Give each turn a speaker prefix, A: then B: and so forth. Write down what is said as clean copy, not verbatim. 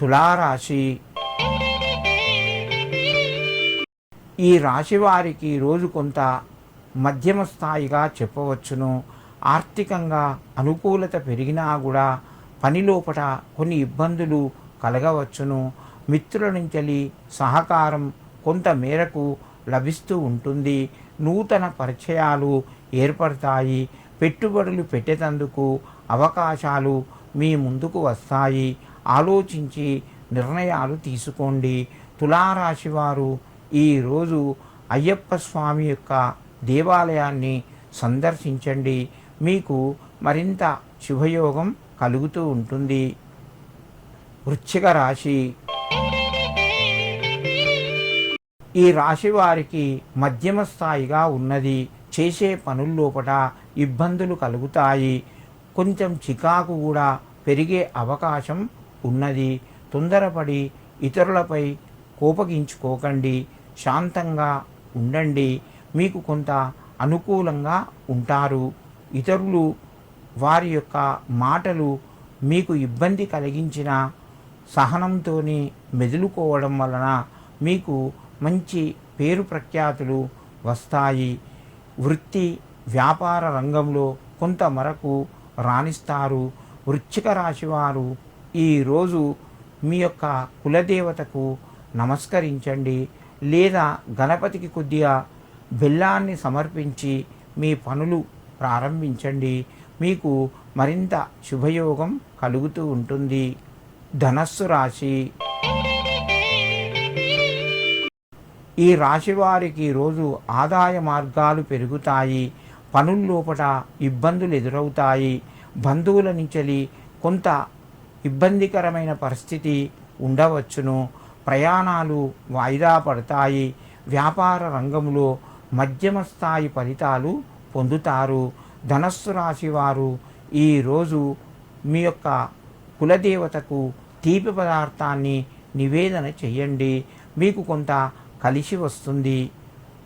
A: తులారాశి. ఈ రాశి వారికి రోజు కొంత మధ్యమ స్థాయిగా చెప్పవచ్చును. ఆర్థికంగా అనుకూలత పెరిగినా కూడా పని లోపల కొన్ని ఇబ్బందులు కలగవచ్చును. మిత్రుల నుంచి సహకారం కొంత మేరకు లభిస్తూ ఉంటుంది. నూతన పరిచయాలు ఏర్పడతాయి. పెట్టుబడులు పెట్టేందుకు అవకాశాలు మీ ముందుకు వస్తాయి. ఆలోచించి నిర్ణయాలు తీసుకోండి. తులారాశి వారు ఈరోజు అయ్యప్ప స్వామి యొక్క దేవాలయాన్ని సందర్శించండి. మీకు మరింత శుభయోగం కలుగుతూ ఉంటుంది. వృశ్చిక రాశి. ఈ రాశి వారికి మధ్యమ స్థాయిగా ఉన్నది. చేసే పనుల్లోపట ఇబ్బందులు కలుగుతాయి. కొంచెం చికాకు కూడా పెరిగే అవకాశం ఉన్నది. తొందరపడి ఇతరులపై కోపగించుకోకండి. శాంతంగా ఉండండి. మీకు కొంత అనుకూలంగా ఉంటారు. ఇతరులు వారి యొక్క మాటలు మీకు ఇబ్బంది కలిగించిన సహనంతో మెదులుకోవడం వలన మీకు మంచి పేరు ప్రఖ్యాతులు వస్తాయి. వృత్తి వ్యాపార రంగంలో కొంతమరకు రాణిస్తారు. వృశ్చిక రాశి వారు ఈరోజు మీ యొక్క కులదేవతకు నమస్కరించండి, లేదా గణపతికి కొద్దిగా బెల్లాన్ని సమర్పించి మీ పనులు ప్రారంభించండి. మీకు మరింత శుభయోగం కలుగుతూ ఉంటుంది. ధనస్సు రాశి. ఈ రాశి వారికి రోజు ఆదాయ మార్గాలు పెరుగుతాయి. పనుల్లోపట ఇబ్బందులు ఎదురవుతాయి. బంధువుల నుంచి కొంత ఇబ్బందికరమైన పరిస్థితి ఉండవచ్చును. ప్రయాణాలు వాయిదా పడతాయి. వ్యాపార రంగంలో మధ్యమ స్థాయి ఫలితాలు పొందుతారు. ధనస్సు రాశి వారు ఈరోజు మీ యొక్క కులదేవతకు తీపి పదార్థాన్ని నివేదన చేయండి. మీకు కొంత కలిసి వస్తుంది.